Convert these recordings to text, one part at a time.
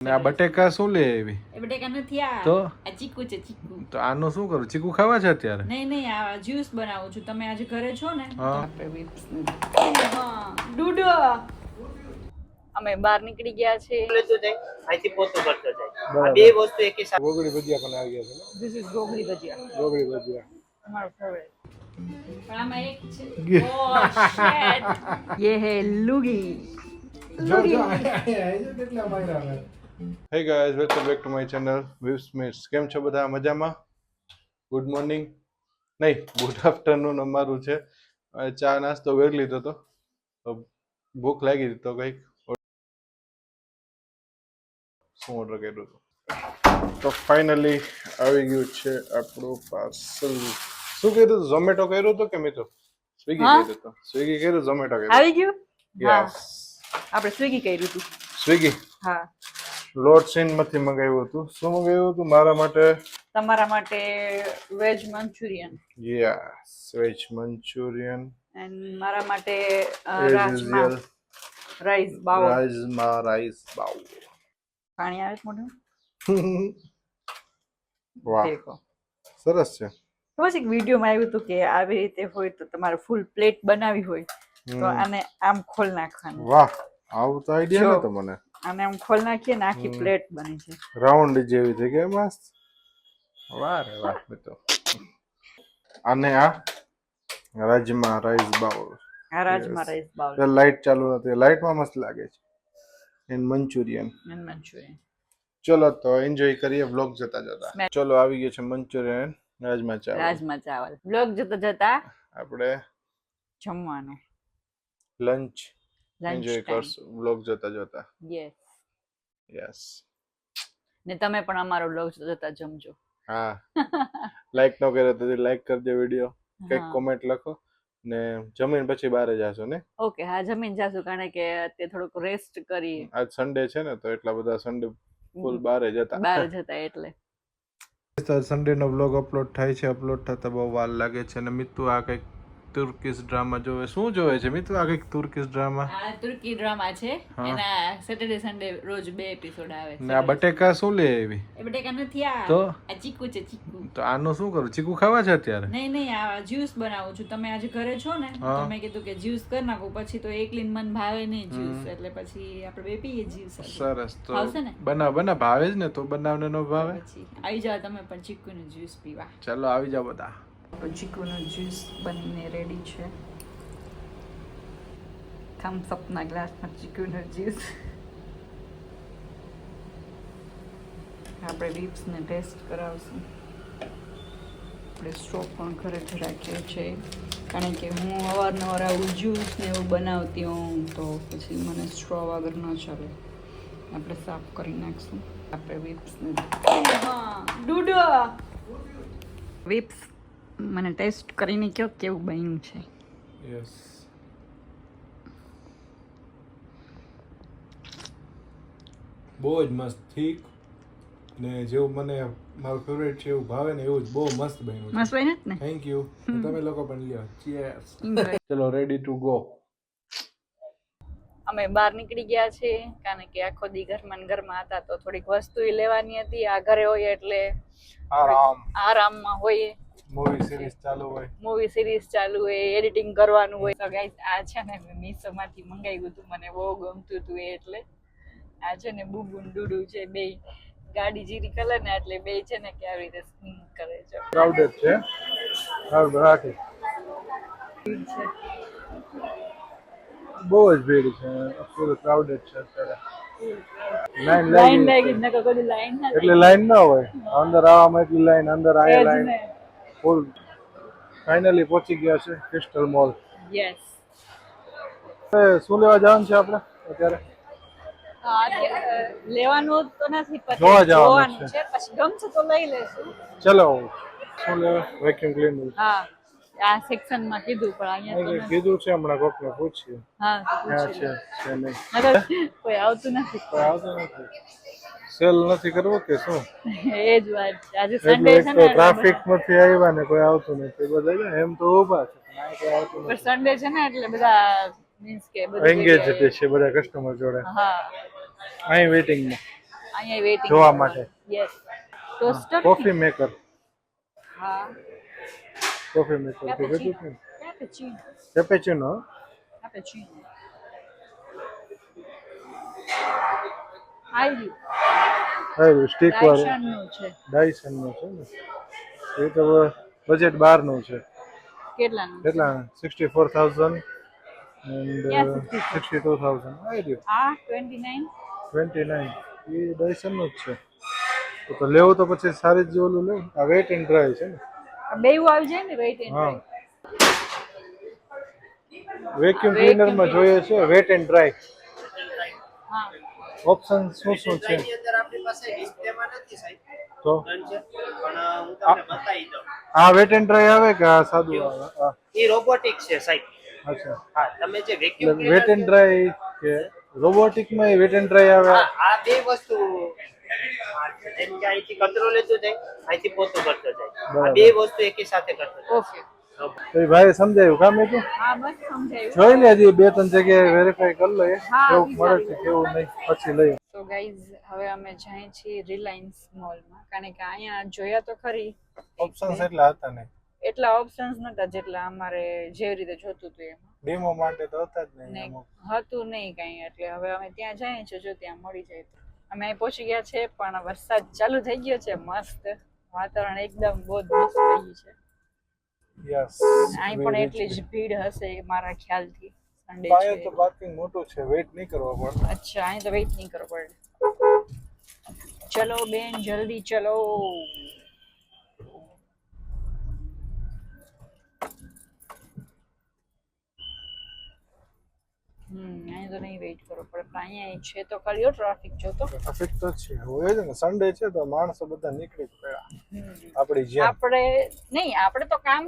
ને આ બટેકા શું લે આવી? એ બટેકા નથી આ તો આ ચીકુ છે ચીકુ. તો આનું શું કરું? ચીકુ ખાવા છે અત્યારે? નહીં આ જ્યુસ બનાવું છું. તમે આજે ઘરે છો ને? હા. આપણે whips ને હા ડૂડો અમે બહાર નીકળી ગયા છે. અહીંથી પોતું કરતો જાય. આ બે વસ્તુ એકે સાથે ગોગડી ભજીયા પણ આવી ગયા છે. This is ગોગડી ભજીયા. ગોગડી ભજીયા અમારો ફેવરેટ. પણ આમાં એક છે ઓહ શિટ યે હે લુગી. Hey guys, welcome back to my channel Vips Mates. કેમ છો બધા? મજામાં? ગુડ મોર્નિંગ નહીં, ગુડ આફ્ટરનૂન અમારું છે. ચા નાસ્તો કરી લીધો તો ભૂખ લાગી હતી તો કંઈક શું ઓર્ડર કર્યું હતું. તો ફાઇનલી આવી ગયું છે આપણું પાર્સલ. શું કર્યું હતું? ઝોમેટો કર્યું હતું કે મિત્રો સ્વિગી કર્યું હતું? સ્વિગી કર્યું, ઝોમેટો કર્યું? આવી ગયું? યસ, આપણે સ્વિગી કર્યું હતું. સ્વિગી. હા, લોટ સીન માંથી મંગાવ્યું હતું. શું મંગાવ્યું હતું? મારા માટે, તમારા માટે veg Manchurian yes, veg Manchurian and મારા માટે as rajma usual. Rice bowl. Rajma rice bowl. પાણી આવે છે મોઢું? વાહ, દેખો. સરસ છે. બસ એક વિડીયોમાં આવ્યું હતું કે આવી રીતે હોય તો તમારે ફૂલ પ્લેટ બનાવી હોય તો આને આમ ખોલ નાખવાનું. વાહ, આવું તો આઈડિયા નતો મને. આને આમ ખોલ નાખીએ ને આખી પ્લેટ બની છે. રાઉન્ડ જેવી થઈ ગઈ મસ્ત. વાહ રે વાહ મિત્રો. અને આ રાજમા રાઈસ બાઉલ. આ રાજમા રાઈસ બાઉલ તો લાઈટ ચાલુ નથી. લાઈટમાં મસ્ત લાગે છે. And Manchurian. And Manchurian. ચલો તો એન્જોય કરીએ બ્લોગ જતા જતા. ચલો આવી ગયો છે મંચુરિયન, રાજમા ચાવલ. રાજમા ચાવલ. બ્લોગ જતા જતા આપણે જમવાનું લંચ લંચ એન્જોય કરશું બ્લોગ જતા જતા. યસ. યસ. ને તમે પણ અમારો બ્લોગ જતા જતા જમજો. હા, લાઈક ન કરે તો લાઈક કરજો વિડીયો, કંઈક હા. કોમેન્ટ લખો ને જમીન પછી બહાર જાશો ને. ઓકે, હા જમીન જાશું કારણ કે અત્યારે થોડુંક રેસ્ટ કરીએ. આજ સન્ડે છે ને તો એટલા બધા સન્ડે ફૂલ બહાર જતા. બહાર જતા એટલે સન્ડે નો બ્લોગ અપલોડ થાય છે. અપલોડ થતા બહુ વાર લાગે છે. અને મિતુ આ કંઈક તુર્કીશ ડ્રામા જોવે. શું જોવે છે મિતુ? આ કંઈક તુર્કીશ ડ્રામા. આ તુર્કી ડ્રામા છે. એના સેટરડે સન્ડે રોજ 2 એપિસોડ આવે છે. ને આ બટેકા શું લે આવી? એ બટેકા નથી આ તો આ ચીકુ છે ચીકુ. તો આનું શું કરું? ચીકુ ખાવા છે અત્યારે? નહીં આ જ્યુસ બનાવું છું. તમે આજે ઘરે છો ને તો મેં કીધું કે જ્યુસ કરી નાખું. પછી તો એકલીન મન ભાવે નહીં જ્યુસ એટલે પછી આપણે બે પીએ જ્યુસ. સરસ. તો આવશે ને? બનાવ ભાવે જ ને તો બનાવને ન ભાવે. પછી આવી જાવ તમે પણ ચીકુનું જ્યુસ પીવા. ચાલો આવી જાવ બધા. ચીકુનું જ્યુસ બનીને રેડી છે. થમ્સ અપ ના ગ્લાસમાં ચીકુનું જ્યુસ. આપણે વિપ્સને ટેસ્ટ કરાવશું. આપણે સ્ટ્રો પણ ઘરેથી રાખીએ છીએ કારણ કે હું અવારનવાર આવું જ્યુસ ને એવું બનાવતી હોઉં તો પછી મને સ્ટ્રો વગર ન ચાલે. આપણે સાફ કરી નાખશું. આપણે વિપ્સને ડૂડો વિપ્સ મને ટેસ્ટ કરીને કહો કેવું બન્યું છે. યસ. બહુ જ મસ્ત થીક ને જેવું મને મારું ફેવરેટ છે એવું ભાવે ને એવું જ બહુ મસ્ત બન્યું છે. મસ્ત બન્યું ને? Thank you. તમે લોકો પણ લ્યો. ચીયર્સ. ચલો રેડી ટુ ગો. અમે બહાર નીકળી ગયા છે કારણ કે આખો દી ઘરમાં ને ઘરમાં હતા તો થોડીક વસ્તુ લેવાની હતી. આ ઘરે હોય એટલે આરામમાં હોય. મૂવી સિરીઝ ચાલુ હોય. મૂવી સિરીઝ ચાલુ હોય, એડિટિંગ કરવાનું હોય. તો ગાઈસ આ છે ને મેં મીશો માંથી મંગાવ્યું હતું. મને બહુ ગમતું હતું એટલે આ છે ને બુબુ ને ડુડુ છે બે ગાડી જીરી કલર ને એટલે બે છે ને કે આવી રીતે સ્પિન કરે છે. ક્રાઉડેડ છે. રાખી બહુ જ ભીડ છે. ફૂલ ક્રાઉડેડ છે અત્યારે. લાઈન લાગી ન કે કોઈ લાઈન ના એટલે લાઈન ના હોય. અંદર આવવામાં એટલી લાઈન, અંદર આયા લાઈન ફૂલ. ફાઇનલી પહોંચી ગયા છે ક્રિસ્ટલ મોલ. યસ. શું લેવા જવાનું છે આપણે અત્યારે? લેવાનું તો નથી જોવા પછી જવાનું જોવાનું છે પછી ગમશે તો લઈ લેશું. ચલો. શું લેવા? Vacuum cleaner. હા, આ સેક્શન માં કીધું પણ અહીંયા તો નથી. કીધું છે હમણાં કોકને પૂછીએ. હા ક્યાં છે છે નહીં. નકર કોઈ આવતું નથી. કોઈ આવતું નથી. સેલ નથી કરવો કે શું? એ જ વાત છે. આજે સન્ડે છે ને ટ્રાફિક માંથી આવ્યા ને કોઈ આવતું નથી. બધા એમ તો ઊભા છે પણ કોઈ આવતું પણ નથી. સન્ડે છે ને એટલે બધા મીન્સ કે બધા એન્ગેજ છે બધા કસ્ટમર જોડે. હા અહીં વેટિંગમાં. અહીંયા વેઇટિંગ જોવા માટે. Yes toaster coffee maker. હા કોફી મેકર કે કેપેચીનો બધું કેપેચીનો કેપેચીનો. કેપેચીનો આઈ હારું સ્ટીક વાળું ડાયસનનું છે ડાયસન નું છે ને. એ તો બજેટ 12 નું છે. કેટલાનું કેટલા 64,000 and Yeah, 64. 62,000 આવી રહ્યું. આ 29 29 એ ડાયસન નું જ છે. તો લેવું તો પછી સારી જ ઓલું લેવું. આ વેટ એન્ડ ડ્રાય છે ને. બેવ આવી જાય ને વેઇટ એન્ડ હા વેક્યુમ ક્લીનર માં જોઈએ છે વેટ એન્ડ ડ્રાય. હા ઓપ્શન શું શું છે? એની અંદર આપણી પાસે ડિસ્પ્લેમાં નથી સાહેબ તો ડન છે પણ હું તમને બતાવી દઉં આ વેટ એન્ડ ડ્રાય આવે કે આ સાદું આવે? એ રોબોટિક છે સાહેબ અચ્છા હા તમે જે વેક્યુમ વેટ એન્ડ ડ્રાય કે રોબોટિક માં વેટ એન્ડ ડ્રાય આવે? આ બે વસ્તુ જેમ કે અહીંથી કચરો લેતો જાય અહીંથી પોતું કરતો જાય આ બરાબર. બે વસ્તુ એકી સાથે કરતો જાય ઓકે તો એ ભાઈ સમજાયું કામ હતું. હા બસ સમજાયું જોઈ લે હજી 2-3 જગ્યાએ વેરીફાઈ કરી લઈએ હા, કેવું મળે છે વિચારી કેવું નહીં પછી લઈએ. તો ગાઈઝ હવે અમે જઈએ છીએ રિલાયન્સ મોલમાં કારણ કે અહીંયા જોયા તો ખરી ઓપ્શન્સ એટલા હતા નહીં. એટલા ઓપ્શન્સ નતા જેટલા અમારે જેવી રીતે જોતું હતું એમાં ડેમો માટે તો હતા જ નહીં ને અમુક. હતું નહીં કાંઈ એટલે હવે અમે ત્યાં જઈએ છીએ જો ત્યાં મળી જાય તો અમે અહીં પહોંચી ગયા છે પણ વરસાદ ચાલુ થઈ ગયો છે મસ્ત વાતાવરણ એકદમ બહુ જ મસ્ત થઈ ગયું છે યસ અહીં પણ એટલી જ ભીડ હશે મારા ખ્યાલથી સન્ડે પાયે છે તો પાર્કિંગ મોટું છે વેઇટ નહીં કરવા પડે. અચ્છા અહીં તો વેઇટ નહીં કરવો પડે ચલો બેન જલ્દી ચલો અહીં તો નહીં વેઇટ કરવો પડે પણ અહીંયા છે તો ખરી ટ્રાફિક જોતો ટ્રાફિક તો છે હોય જ ને. સન્ડે છે તો માણસો બધા નીકળી જ પડ્યા આપણી જેમ. આપણે નહીં આપણે તો કામ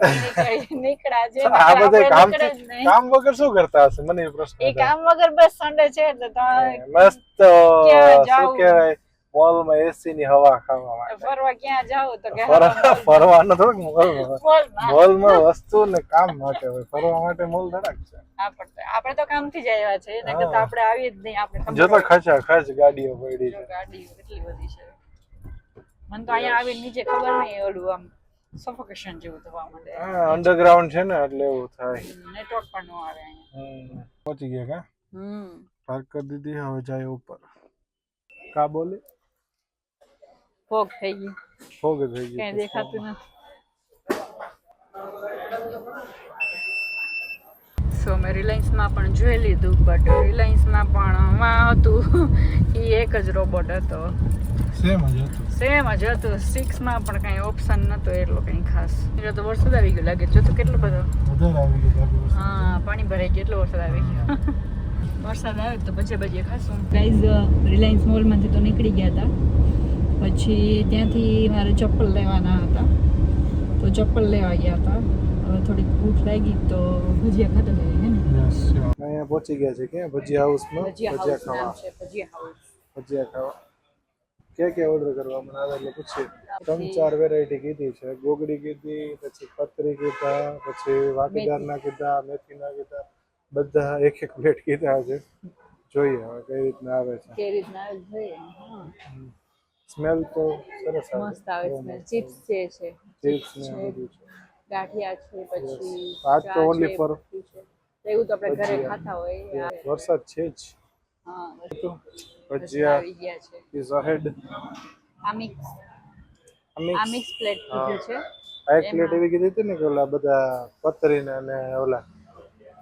નીકળ્યા છે આ બધા કામ નીકળે જ નહીં કામ વગર શું કરતા હશે મને એ પ્રશ્ન એ થાય. કામ વગર બસ સન્ડે છે એટલે તમે મસ્ત ક્યાં શું જાવું? કહેવાય મોલમાં એસી ની હવા ખાવા માટે. ફરવા ક્યાં જાવ તો કે ફરવાનું થોડુંક મોલમાં મોલમાં. મોલમાં વસ્તુ ને કામ માટે હોય ફરવા માટે મોલ ધડાક છે. આપણે તો કામથી જ આવ્યા છે ને કે આપણે આવી જ નહીં આપણે ખબર જતો ખચા ખચ ગાડીઓ પડી જો છે. ગાડી કેટલી બધી છે મને તો અહીંયા આવીને નીચે ખબર નહીં ઓલું આમ સફોકેશન જેવું થવા માંડે હા અંડરગ્રાઉન્ડ છે ને એટલે એવું થાય. નેટવર્ક પણ ન આવે અહીંયા પહોંચી ગયા કા હમ પાર્ક કરી દીધી હવે જાય ઉપર. કા બોલે ફોગ થઈ ગઈ ફોગ થઈ કઈ ગયું. દેખાતું નથી સો મેં રિલાયન્સમાં પણ જોઈ લીધું બટ રિલાયન્સમાં પણ માં હતું એ એક જ રોબોટ હતો સેમ જ હતું. સેમ જ હતું 6 માં પણ કઈ ઓપ્શન નતો એટલો કઈ ખાસ એટલે તો વરસાદ આવી ગયો લાગે જો તો કેટલો બધો વધારે આવી ગયું. હા પાણી ભરાઈ ગયું એટલો વરસાદ આવી ગયો વરસાદ આવે તો ભજીયા ખાશું ગાઈઝ રિલાયન્સ મોલમાંથી તો નીકળી ગયા હતા પછી ત્યાંથી મારે ચપ્પલ લેવાના હતા તો ચપ્પલ લેવા ગયા હતા હવે થોડીક ભૂખ લાગી તો ભજીયા ખાતા જઈએ હે ને અહીંયા પહોંચી ગયા છે કે ભજીયા હાઉસમાં ભજીયા ભજીયા હાઉસ નામ ખાવા. છે ભજીયા હાઉસ ભજીયા ખાવા ક્યાં ઓર્ડર કરવા મને આવે એટલે પૂછીએ. 3-4 વેરાયટી કીધી છે. ગોગડી કીધી પછી પતરી કીધા પછી વાટીદારના કીધા મેથીના કીધા બધા એક પ્લેટ કીધા છે. જોઈએ હવે કઈ રીતના આવે છે. કે રીતના જોઈએ હા સ્મેલ તો સરસ આવે મસ્ત આવે છે ચિપ્સ છે ચિપ્સ ને આ બધું છે. ગાંઠિયા છે પછી આજ તો ચા only છે, for બધું છે. એવું તો આપણે ઘરે ભજીયા. ખાતા હોય વરસાદ છે જ હા તો ભજીયા ભજીયા આવી ગયા છે પીઝા હેડ આ મિક્સ પ્લેટ કીધું છે આ એક પ્લેટ એવી કીધી હતી ને કે ઓલા બધા પતરીને અને ઓલા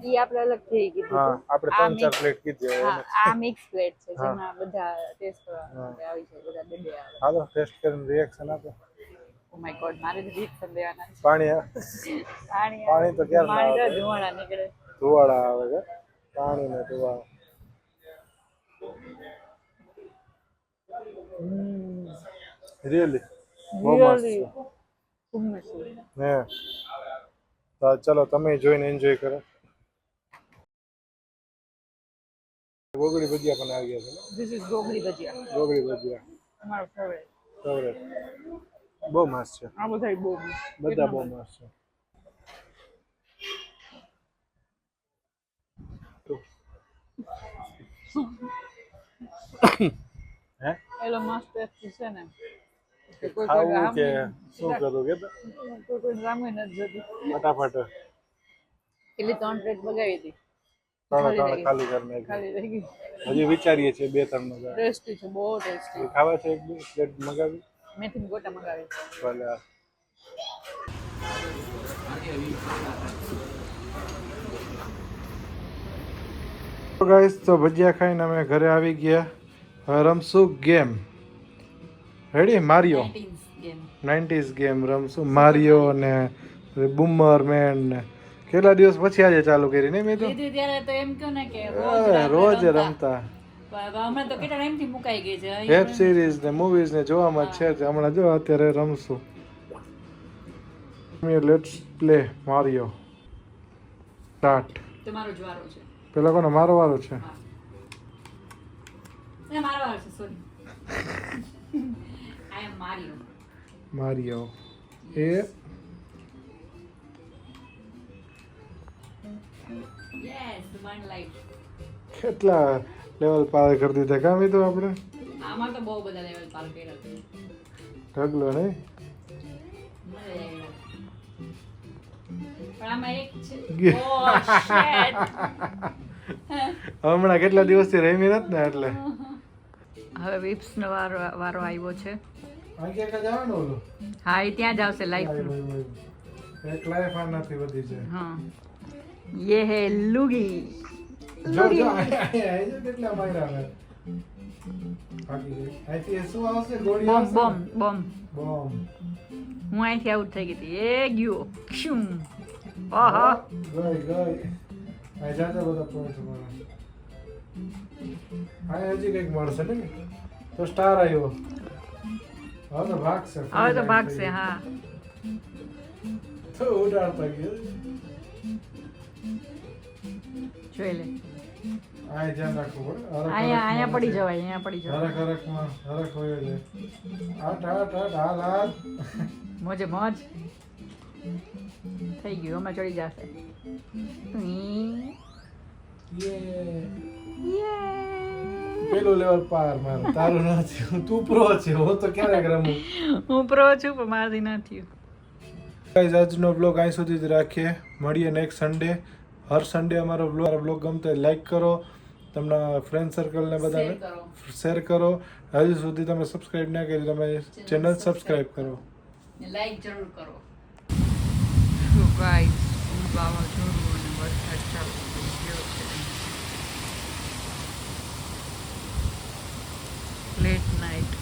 ઈ આપણે અલગ થઈ કીધું હા હતું. આપણે આ 3-4 પ્લેટ કીધી હવે. હા આ મિક્સ પ્લેટ છે જેમાં બધા ટેસ્ટ કરવા માટે આવી છે બધા બે બે આવે હાલો ટેસ્ટ કરીને રિએક્શન આપો. ઓ માય ગોડ મારે જ રીત કરી દેવાના છે. પાણી પાણી તો ક્યારે પાણી તો આવે? ધુવાણા નીકળે ધુવાળા આવે કે પાણી ને ધુવાળા. રિયલી બહુ મસ્ત Really? છે. ખૂબ મસ્ત છે. હે તો ચલો તમે જોઈને એન્જોય કરો. ગોગડી ભજીયા પણ આવી ગયા છે ને? This is ગોગડી ભજીયા ગોગડી ભજીયા અમારો ફેવરેટ ફેવરેટ બહુ મસ્ત છે. આ બધા બહુ બધા બહુ મસ્ત છે. હે એલો મસ્ત ટેસ્ટી છે ને કે કોઈ ખાવું કે રામ શું કરું કે કોઈ રામે નથી જોતી ફટાફટ એટલી 3 પ્લેટ બગાવી હતી ત્રણ ખાલી કરી નાખી ખાલી રહી ગઈ હજી વિચારીએ છીએ 2-3 મગાવી ટેસ્ટી છે બહુ ટેસ્ટી ખાવા છે 1-2 પ્લેટ મગાવી મેથી ગોટા મગાવી ભલે ગાઈસ તો ભજીયા ખાઈને અમે ઘરે આવી ગયા હવે રમશું game ready Mario 90s game રમશું મારિયો ને બૂમર મેન ને કેટલા દિવસ પછી આજે ચાલુ કરી ને મેં તો ત્યારે તો એમ કહો ને કે રોજ રમતા હમણાં તો કેટલા ટાઈમથી મુકાઈ ગઈ છે વેબ સિરીઝ ને મૂવીઝ ને જોવામાં જ છે જ. હમણાં જો અત્યારે રમશું લેટ્સ પ્લે મારિયો સ્ટાર્ટ તમારો જવારો છે પેલા કોનો મારો વારો છે મારો વારો છે sorry I am Mario Mario એ યસ વન લાઈફ કેટલા લેવલ પાર કરી દીધા કામ તો આપણે આમાં તો બહુ બધા લેવલ પાર કર્યા છે ઢગલો નહીં પણ આમાં એક છે ઓહ શિટ હમણાં કેટલા દિવસથી રમી નથી ને એટલે હવે વિપ્સ નો વારો આવ્યો છે આ કે જવાનું ઓલું હા એ ત્યાં જ આવશે લાઈફ એક લાઈફ આ નથી વધી છે હા યે હે લુગી જો જો આય કેટલા માર્યા ને બાકી ગઈ આથી શું આવશે ગોળી બોમ આવશે બોમ બોમ બોમ હું અહીંથી આઉટ થઈ ગઈ હતી એ ગયો શું આહા ગઈ આ જાતા બધા પોઈન્ટ મારા આ હજી કંઈક મળશે ને તો સ્ટાર આવ્યો હવે તો ભાગશે હવે તો ભાગશે હા તો ઉડાડતા ગયો જોઈ લે આ ધ્યાન રાખવું પડે અહીંયા પડી જવાય અહીંયા પડી જવાય હરખ હરખમાં હરખ હોય છે આટ આટ આટ હાલ હાલ મોજે મોજ થઈ ગયું હમણાં ચડી જશે પેલું લેવલ પાર મારું તારું નથી તું પ્રો છે હું તો ક્યારેક રમું હું પ્રો છું પણ મારાથી ના થયું ગાઈઝ આજનો બ્લોગ અહીં સુધી જ રાખીએ મળીએ નેક્સ્ટ સન્ડે હર સન્ડે અમારો બ્લોગ ગમતો હોય લાઈક કરો તમારા ફ્રેન્ડ સર્કલને બધાને શેર કરો હજુ સુધી તમે સબસ્ક્રાઇબ ના કરી તમે ચેનલ સબસ્ક્રાઇબ કરો લાઈક જરૂર કરો ગાઈસ વાવાઝોડું અને વરસાદ ચાલુ થઈ ગયો છે લેટ નાઇટ